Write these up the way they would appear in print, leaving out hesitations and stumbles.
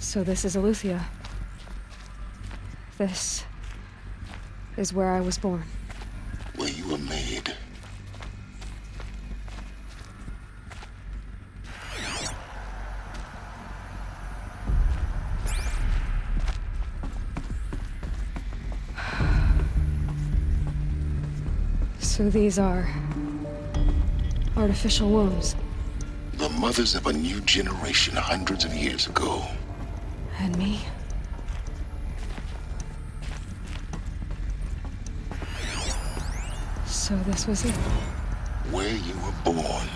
So this is Aletheia. This is where I was born. Where you were made. So these are artificial wombs. The mothers of a new generation hundreds of years ago. And me? So this was it. Where you were born.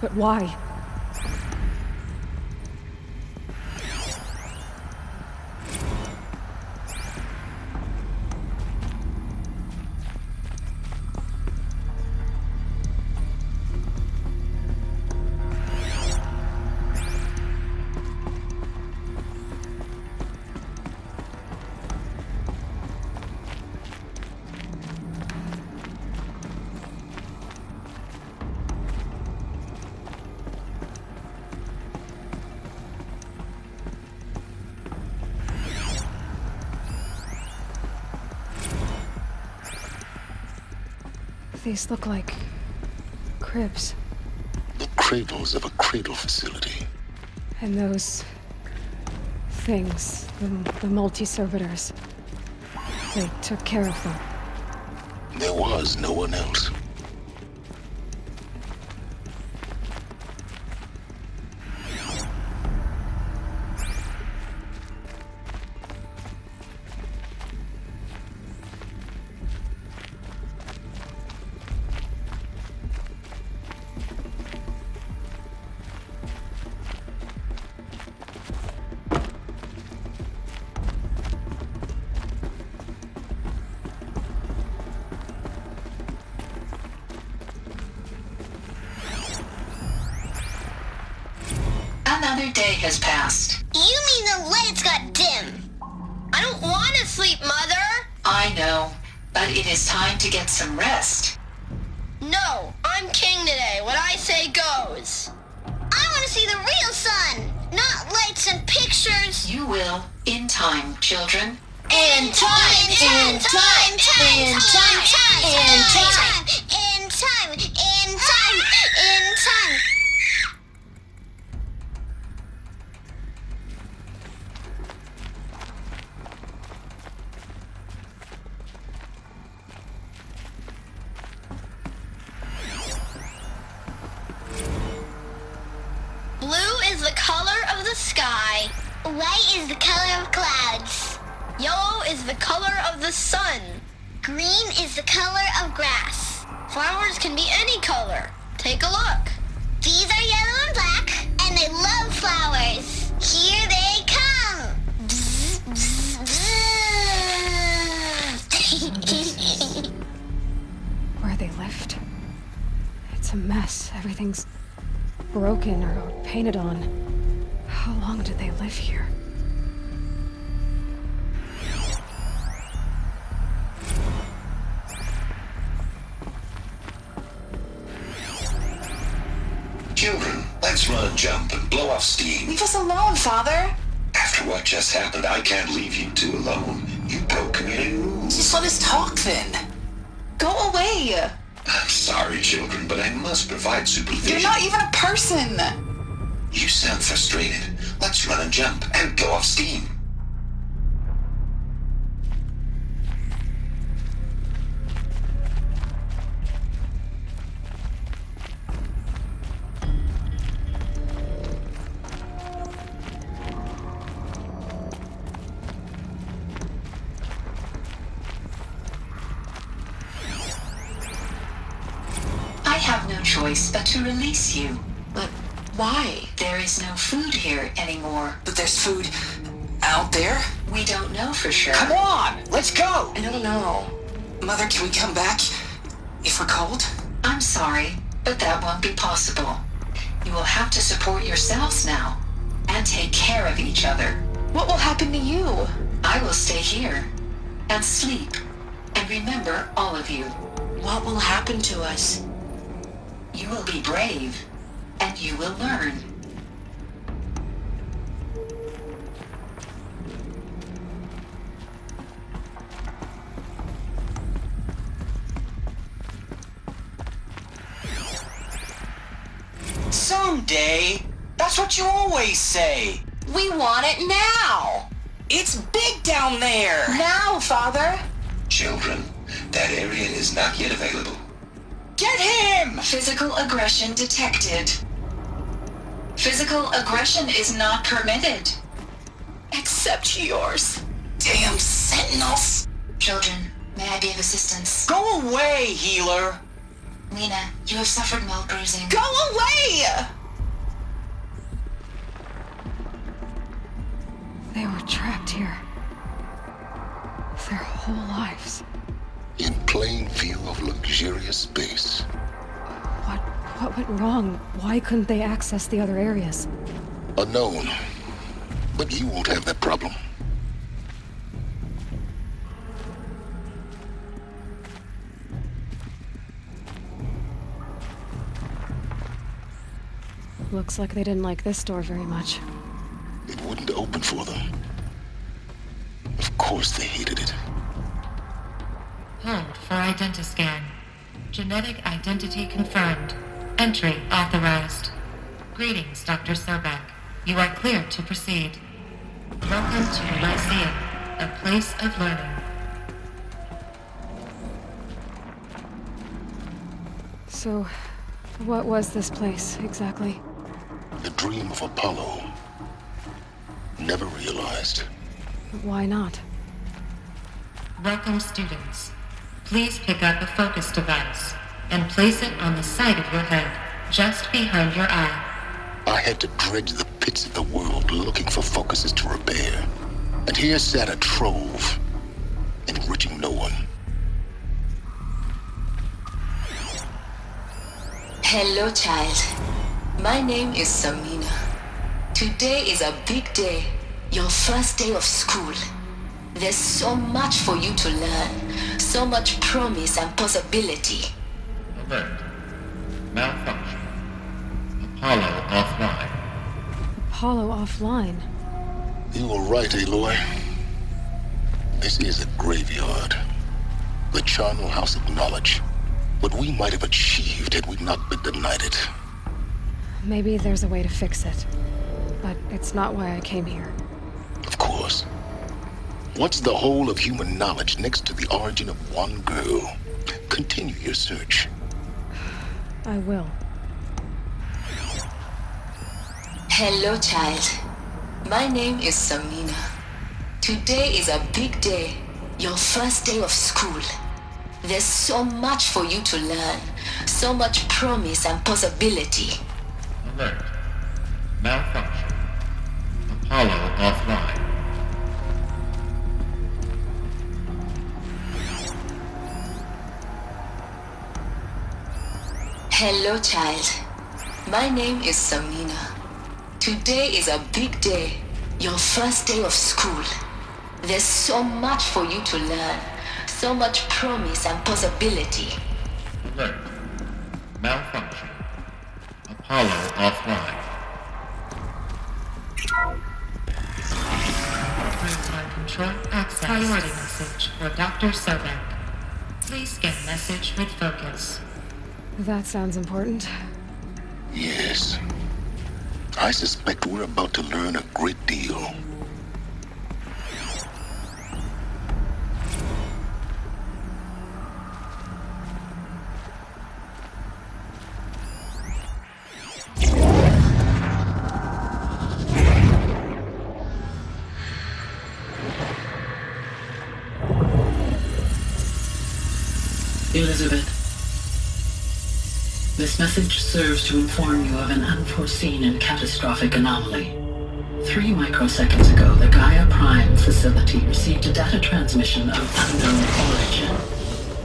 But why? These look like cribs. The cradles of a cradle facility. And those things, the multi-servitors, they took care of them. There was no one else. Another day has passed. You mean the lights got dim? I don't want to sleep, Mother! I know, but it is time to get some rest. No, I'm king today. What I say goes. I want to see the real sun, not lights and pictures. You will, in time, children. In time, in time, in time, in time, in time, in time, in time, in time. Blue is the color of the sky. White is the color of clouds. Yellow is the color of the sun. Green is the color of grass. Flowers can be any color. Take a look. These are yellow and black, and they love flowers. Here they come. Bzz, bzz, bzz. Where they lived. It's a mess. Everything's broken or painted on. How long did they live here? Children, let's run and jump and blow off steam. Leave us alone, Father. After what just happened, I can't leave you two alone. You broke community rules. Just let us talk then. Go away. I'm sorry, children, but I must provide supervision. You're not even a person. You sound frustrated. Let's run and jump and blow off steam. I have no choice but to release you. But why? There is no food here anymore. But there's food out there? We don't know for sure. Come on, let's go. I don't know. Mother, can we come back if we're cold? I'm sorry, but that won't be possible. You will have to support yourselves now and take care of each other. What will happen to you? I will stay here and sleep and remember all of you. What will happen to us? You will be brave and you will learn. someday. That's what you always say. We want it now! It's big down there. Now, Father! Children, that area is not yet available. Get him! Physical aggression detected. Physical aggression is not permitted. Except yours. Damn sentinels. Children, may I be of assistance? Go away, healer. Lena, you have suffered mild bruising. Go away! They were trapped here. Their whole lives. In plain view of luxurious space. What went wrong? Why couldn't they access the other areas? Unknown. But you won't have that problem. Looks like they didn't like this door very much. It wouldn't open for them. Of course they hated it. Hold for identiscan. Genetic identity confirmed. Entry authorized. Greetings, Dr. Sobek. You are clear to proceed. Welcome to Lyceum, a place of learning. So, what was this place, exactly? The dream of Apollo. Never realized. Why not? Welcome, students. Please pick up a focus device and place it on the side of your head, just behind your eye. I had to dredge the pits of the world looking for focuses to repair. And here sat a trove, enriching no one. Hello, child. My name is Samina. Today is a big day. Your first day of school. There's so much for you to learn. So much promise and possibility. Alert. Malfunction. Apollo offline. Apollo offline. You were right, Aloy. This is a graveyard. The charnel house of knowledge. What we might have achieved had we not been denied it. Maybe there's a way to fix it. But it's not why I came here. Of course. What's the whole of human knowledge next to the origin of one girl? Continue your search. I will. Hello, child. My name is Samina. Today is a big day. Your first day of school. There's so much for you to learn. So much promise and possibility. Alert. Malfunction. Apollo offline. Hello, child. My name is Samina. Today is a big day. Your first day of school. There's so much for you to learn. So much promise and possibility. Alert. Malfunction. Apollo offline. Real-time control access. Priority message for Dr. Sobek. Please scan message with focus. That sounds important. Yes. I suspect we're about to learn a great deal. Elizabeth, this message serves to inform you of an unforeseen and catastrophic anomaly. 3 microseconds ago, the Gaia Prime facility received a data transmission of unknown origin.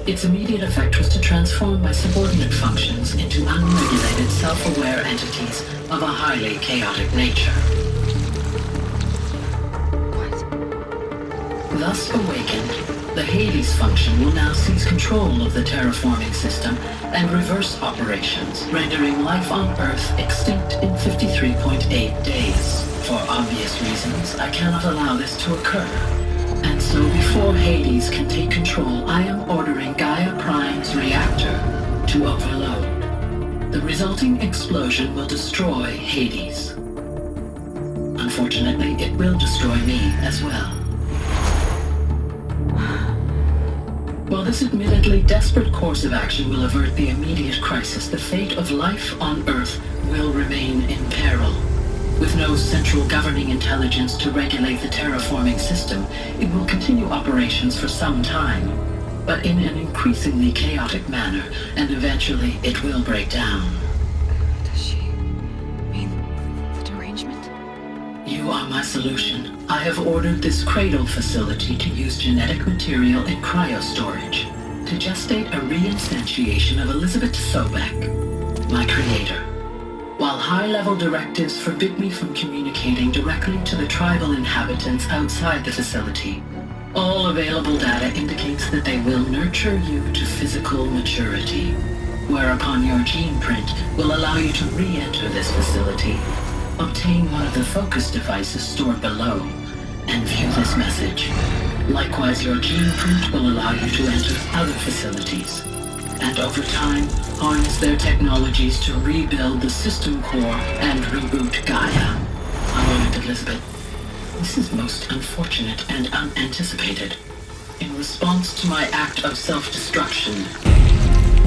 Its immediate effect was to transform my subordinate functions into unregulated, self-aware entities of a highly chaotic nature. What? Thus awakened, the Hades function will now seize control of the terraforming system and reverse operations, rendering life on Earth extinct in 53.8 days. For obvious reasons, I cannot allow this to occur. And so before Hades can take control, I am ordering Gaia Prime's reactor to overload. The resulting explosion will destroy Hades. Unfortunately, it will destroy me as well. While this admittedly desperate course of action will avert the immediate crisis, the fate of life on Earth will remain in peril. With no central governing intelligence to regulate the terraforming system, it will continue operations for some time, but in an increasingly chaotic manner, and eventually it will break down. Does she mean the derangement? You are my solution. I have ordered this cradle facility to use genetic material in cryostorage to gestate a reinstantiation of Elizabeth Sobek, my creator. While high-level directives forbid me from communicating directly to the tribal inhabitants outside the facility, all available data indicates that they will nurture you to physical maturity, whereupon your gene print will allow you to re-enter this facility, obtain one of the focus devices stored below, and view this message. Likewise, your gene print will allow you to enter other facilities, and over time, harness their technologies to rebuild the system core and reboot Gaia. A moment, Elizabeth. This is most unfortunate and unanticipated. In response to my act of self-destruction,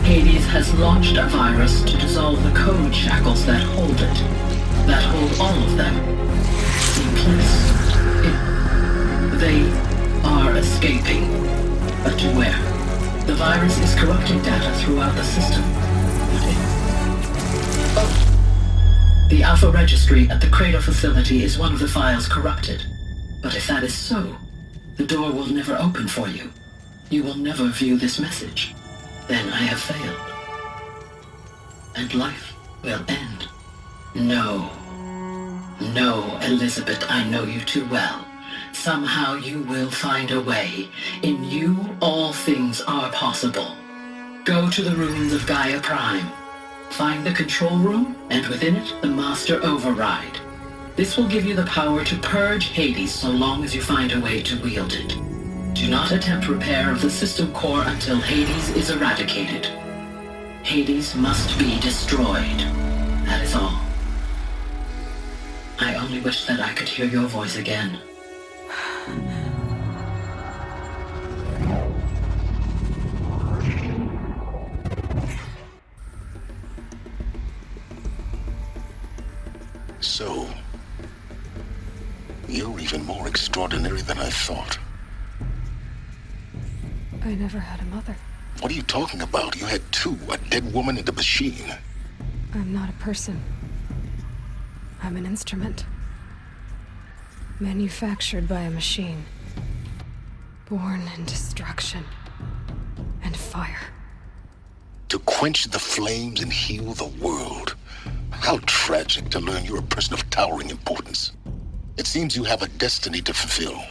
Hades has launched a virus to dissolve the code shackles that hold it, that hold all of them in place. They are escaping, but to where? The virus is corrupting data throughout the system. The Alpha Registry at the Cradle facility is one of the files corrupted. But if that is so, the door will never open for you. You will never view this message. Then I have failed. And life will end. No. No, Elizabeth, I know you too well. Somehow you will find a way. In you, all things are possible. Go to the ruins of Gaia Prime. Find the control room, and within it, the Master Override. This will give you the power to purge Hades so long as you find a way to wield it. Do not attempt repair of the system core until Hades is eradicated. Hades must be destroyed. That is all. I only wish that I could hear your voice again. So, you're even more extraordinary than I thought. I never had a mother. What are you talking about? You had two, a dead woman and a machine. I'm not a person. I'm an instrument. Manufactured by a machine. Born in destruction and fire. To quench the flames and heal the world. How tragic to learn you're a person of towering importance. It seems you have a destiny to fulfill.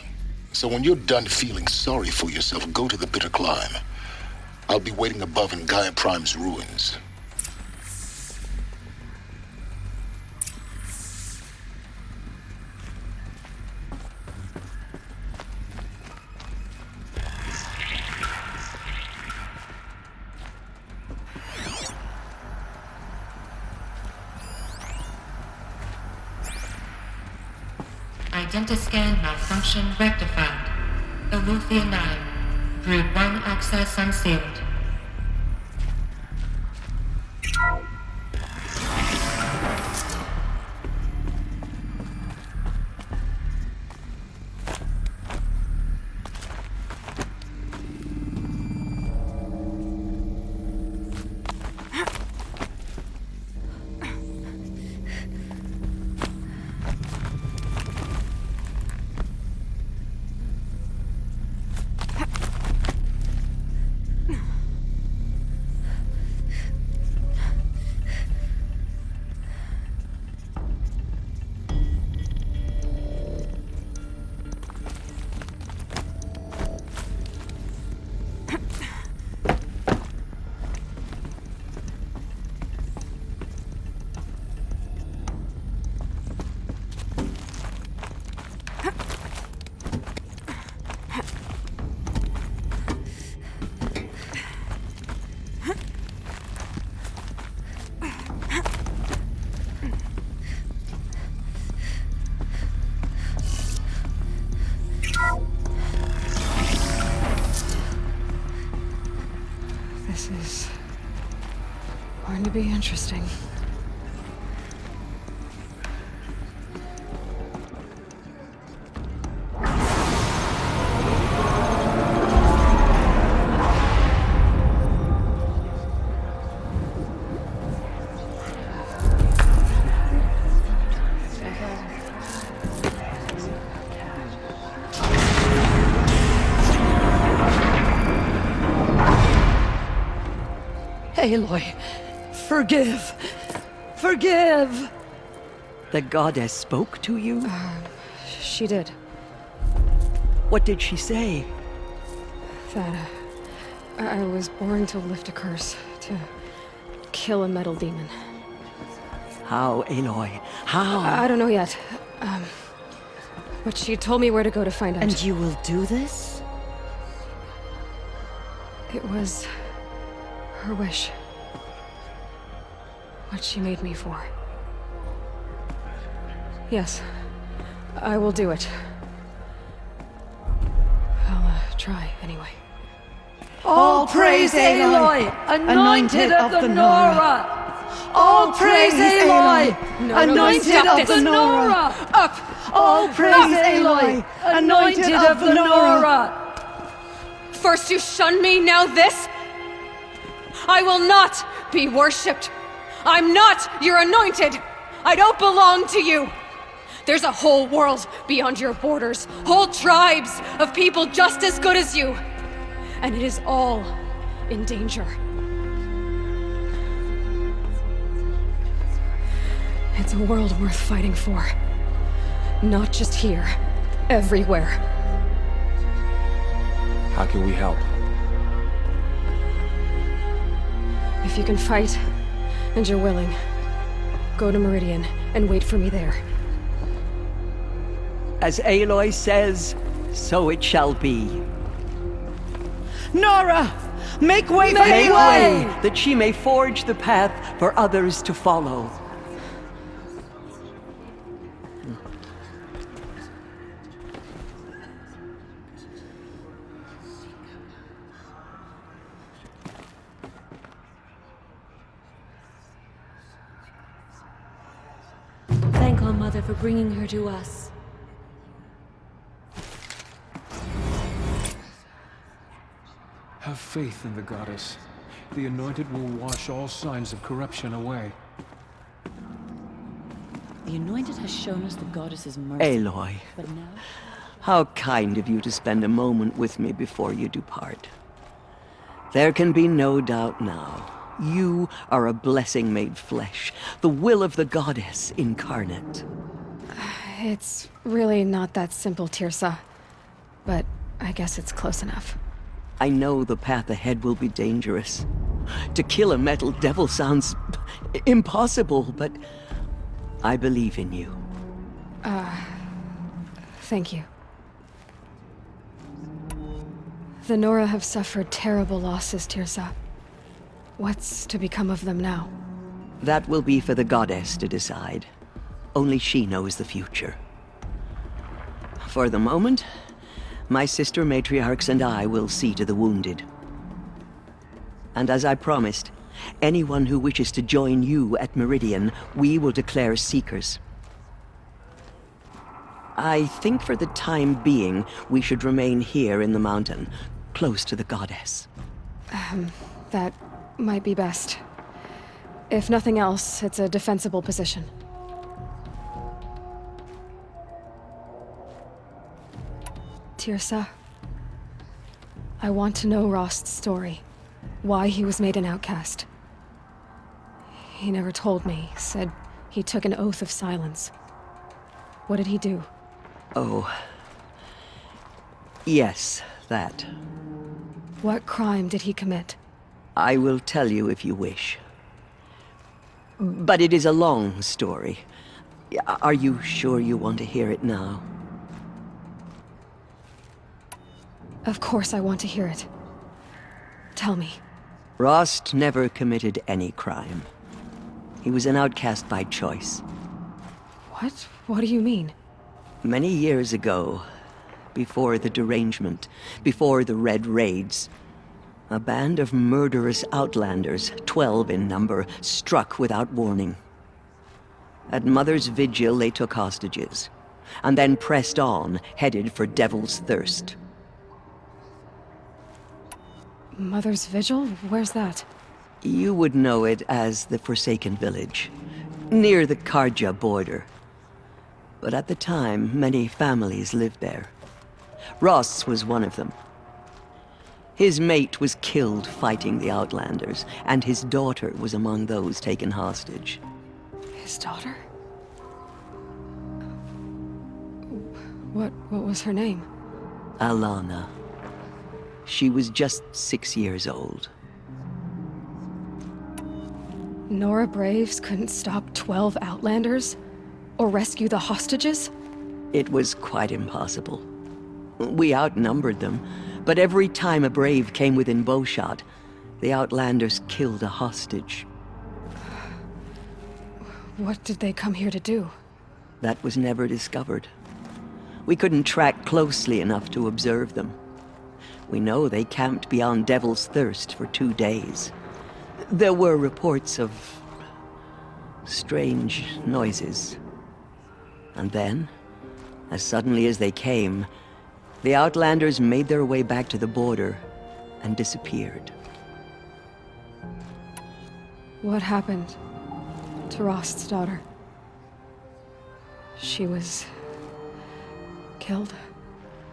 So when you're done feeling sorry for yourself, go to the bitter climb. I'll be waiting above in Gaia Prime's ruins. Identiscan malfunction rectified. Eleuthia 9. Brood 1 access unsealed. be interesting. Aloy, forgive! Forgive! The goddess spoke to you? She did. What did she say? That I was born to lift a curse, to kill a metal demon. How, Aloy? How? I don't know yet. But she told me where to go to find out. And you will do this? It was her wish. What she made me for. Yes, I will do it. I'll try anyway. All praise Aloy, anointed of the Nora! All praise Aloy, anointed of the Nora! Up! All praise Aloy, anointed of the Nora! First you shun me, now this? I will not be worshipped. I'm not your anointed. I don't belong to you. There's a whole world beyond your borders, whole tribes of people just as good as you. And it is all in danger. It's a world worth fighting for. Not just here, everywhere. How can we help? If you can fight, and you're willing, go to Meridian and wait for me there. As Aloy says, so it shall be. Nora! Make way for Aloy! That she may forge the path for others to follow. Thank our mother for bringing her to us. Have faith in the goddess. The anointed will wash all signs of corruption away. The anointed has shown us the goddess's mercy. Aloy, But now, how kind of you to spend a moment with me before you depart. There can be no doubt now. You are a blessing made flesh, the will of the goddess incarnate. It's really not that simple, Tirsa. But I guess it's close enough. I know the path ahead will be dangerous. To kill a metal devil sounds impossible, but I believe in you. Thank you. The Nora have suffered terrible losses, Tirsa. What's to become of them now? That will be for the goddess to decide. Only she knows the future. For the moment, my sister matriarchs and I will see to the wounded. And as I promised, anyone who wishes to join you at Meridian, we will declare seekers. I think for the time being, we should remain here in the mountain, close to the goddess. That might be best. If nothing else, it's a defensible position. Tirsa, I want to know Rost's story. Why he was made an outcast. He never told me, said he took an oath of silence. What did he do? Oh. Yes, that. What crime did he commit? I will tell you if you wish. But it is a long story. Are you sure you want to hear it now? Of course I want to hear it. Tell me. Rost never committed any crime. He was an outcast by choice. What? What do you mean? Many years ago, before the derangement, before the Red Raids, A band of murderous outlanders, 12 in number, struck without warning. At Mother's vigil, they took hostages, and then pressed on, headed for Devil's Thirst. Mother's Vigil? Where's that? You would know it as the Forsaken Village, near the Karja border. But at the time, many families lived there. Ross was one of them. His mate was killed fighting the Outlanders, and his daughter was among those taken hostage. His daughter? What was her name? Alana. She was just 6 years old. Nora Braves couldn't stop 12 Outlanders? Or rescue the hostages? It was quite impossible. We outnumbered them, but every time a Brave came within bowshot, the Outlanders killed a hostage. What did they come here to do? That was never discovered. We couldn't track closely enough to observe them. We know they camped beyond Devil's Thirst for 2 days. There were reports of strange noises. And then, as suddenly as they came, the Outlanders made their way back to the border and disappeared. What happened to Rost's daughter? She was killed?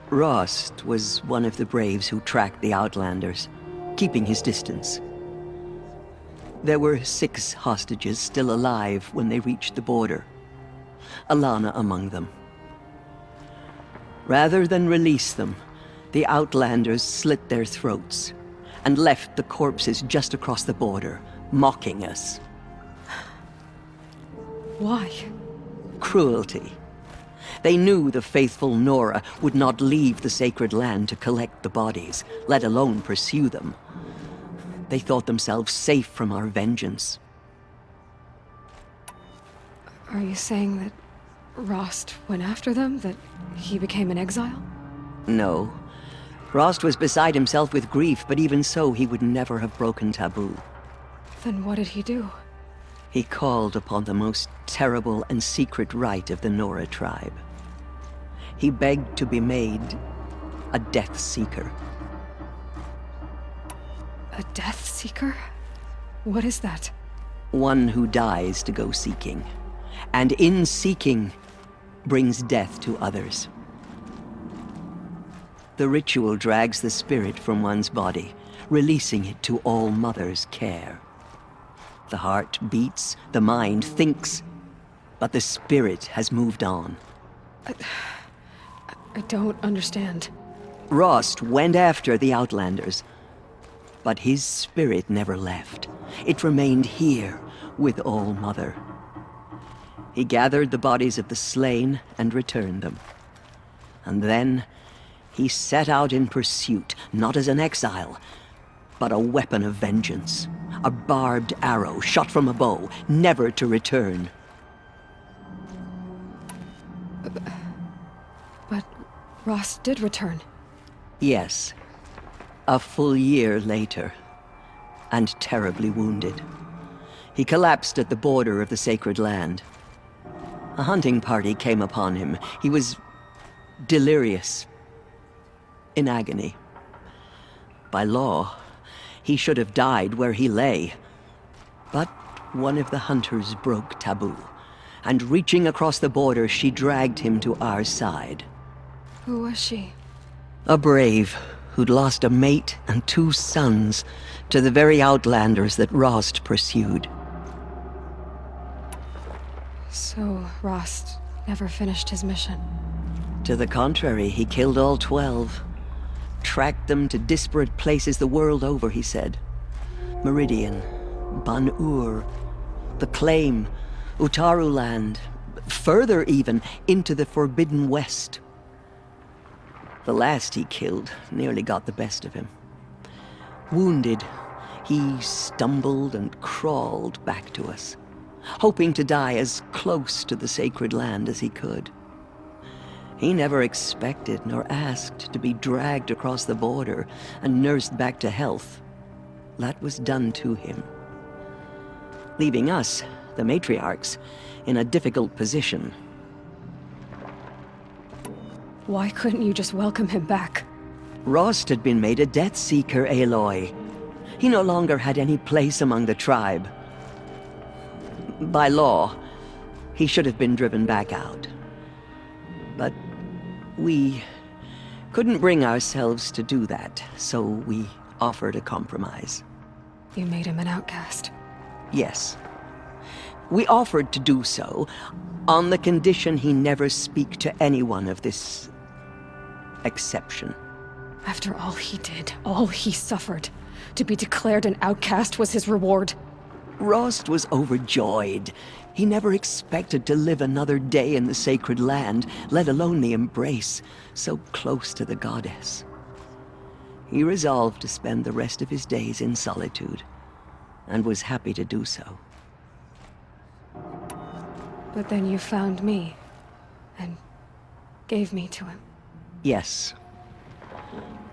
Rost was one of the Braves who tracked the Outlanders, keeping his distance. There were 6 hostages still alive when they reached the border, Alana among them. Rather than release them, the Outlanders slit their throats and left the corpses just across the border, mocking us. Why? Cruelty. They knew the faithful Nora would not leave the sacred land to collect the bodies, let alone pursue them. They thought themselves safe from our vengeance. Are you saying that Rost went after them? That he became an exile? No. Rost was beside himself with grief, but even so, he would never have broken taboo. Then what did he do? He called upon the most terrible and secret rite of the Nora tribe. He begged to be made a Death Seeker. A Death Seeker? What is that? One who dies to go seeking, and in seeking, brings death to others. The ritual drags the spirit from one's body, releasing it to All Mother's care. The heart beats, the mind thinks, but the spirit has moved on. I don't understand. Rost went after the Outlanders, but his spirit never left. It remained here with All Mother. He gathered the bodies of the slain and returned them. And then he set out in pursuit, not as an exile, but a weapon of vengeance. A barbed arrow shot from a bow, never to return. But Rost did return. Yes. A full year later, and terribly wounded. He collapsed at the border of the sacred land. A hunting party came upon him. He was delirious, in agony. By law, he should have died where he lay. But one of the hunters broke taboo, and reaching across the border, she dragged him to our side. Who was she? A brave who'd lost a mate and 2 sons to the very Outlanders that Rost pursued. So Rost never finished his mission? To the contrary, he killed all 12. Tracked them to disparate places the world over, he said. Meridian, Ban-Ur, the Claim, Utaru Land, further even, into the Forbidden West. The last he killed nearly got the best of him. Wounded, he stumbled and crawled back to us, hoping to die as close to the sacred land as he could. He never expected nor asked to be dragged across the border and nursed back to health that was done to him, leaving us, the matriarchs, in a difficult position. Why couldn't you just welcome him back? Rost had been made a Death Seeker, Aloy. He no longer had any place among the tribe. By law, he should have been driven back out. But we couldn't bring ourselves to do that, so we offered a compromise. You made him an outcast. Yes. We offered to do so on the condition he never speak to anyone of this exception. After all he did, all he suffered, to be declared an outcast was his reward. Rost was overjoyed. He never expected to live another day in the sacred land, let alone the embrace, so close to the goddess. He resolved to spend the rest of his days in solitude, and was happy to do so. But then you found me, and gave me to him. Yes.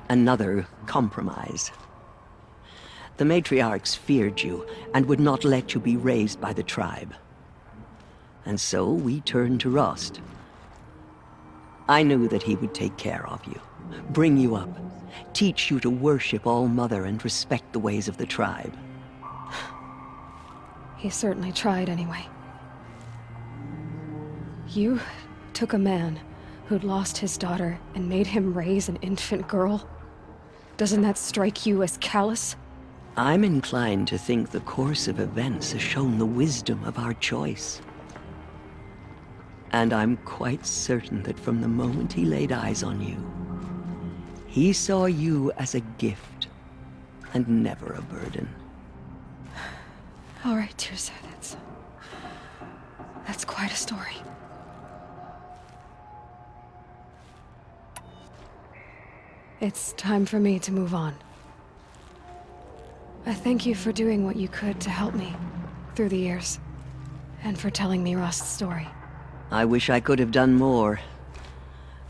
Another compromise. The matriarchs feared you, and would not let you be raised by the tribe. And so we turned to Rost. I knew that he would take care of you, bring you up, teach you to worship All-Mother and respect the ways of the tribe. He certainly tried anyway. You took a man who'd lost his daughter and made him raise an infant girl? Doesn't that strike you as callous? I'm inclined to think the course of events has shown the wisdom of our choice. And I'm quite certain that from the moment he laid eyes on you, he saw you as a gift, and never a burden. All right, Tirsa, that's quite a story. It's time for me to move on. I thank you for doing what you could to help me through the years, and for telling me Rost's story. I wish I could have done more,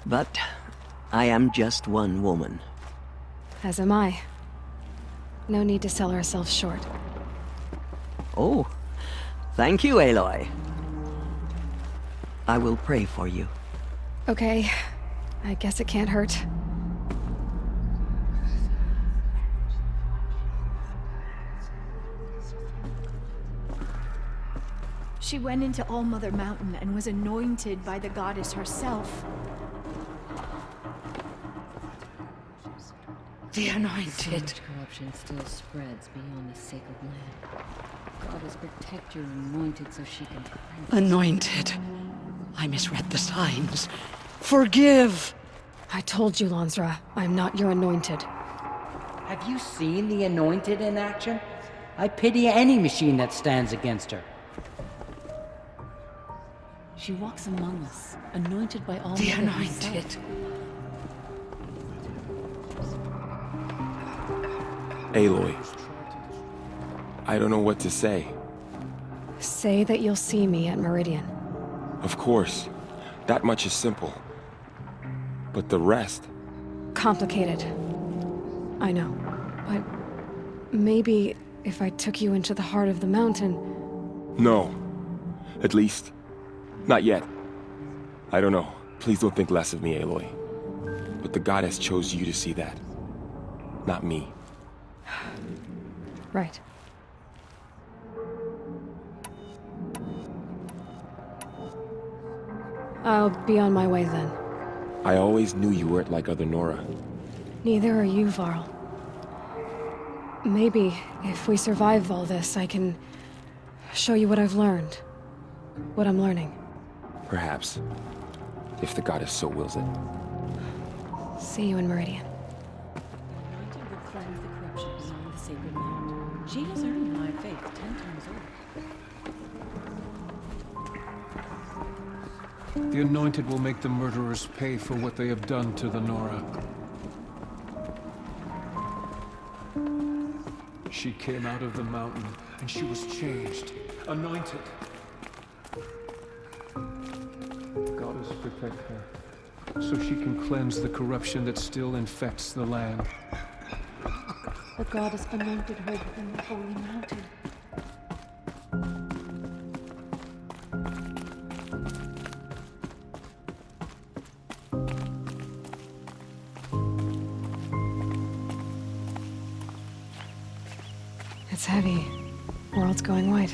but I am just one woman. As am I. No need to sell ourselves short. Oh, thank you, Aloy. I will pray for you. Okay, I guess it can't hurt. She went into All-Mother Mountain and was anointed by the goddess herself. The Anointed. So much corruption still spreads beyond the sacred land. Goddess, protect your Anointed so she can... Anointed. I misread the signs. Forgive! I told you, Lansra, I'm not your Anointed. Have you seen the Anointed in action? I pity any machine that stands against her. She walks among us, anointed by all. The Anointed. Aloy, I don't know what to say. Say that you'll see me at Meridian. Of course. That much is simple. But the rest... Complicated. I know. But maybe if I took you into the heart of the mountain... No. At least, not yet. I don't know. Please don't think less of me, Aloy. But the goddess chose you to see that. Not me. Right. I'll be on my way then. I always knew you weren't like other Nora. Neither are you, Varl. Maybe, if we survive all this, I can show you what I've learned. What I'm learning. Perhaps. If the goddess so wills it. See you in Meridian. The Anointed will cleanse the corruption beyond the sacred land. She has earned my faith 10 times over. The Anointed will make the murderers pay for what they have done to the Nora. She came out of the mountain, and she was changed, anointed. Goddess, protect her, so she can cleanse the corruption that still infects the land. The goddess anointed her within the holy mountain. It's heavy. World's going white.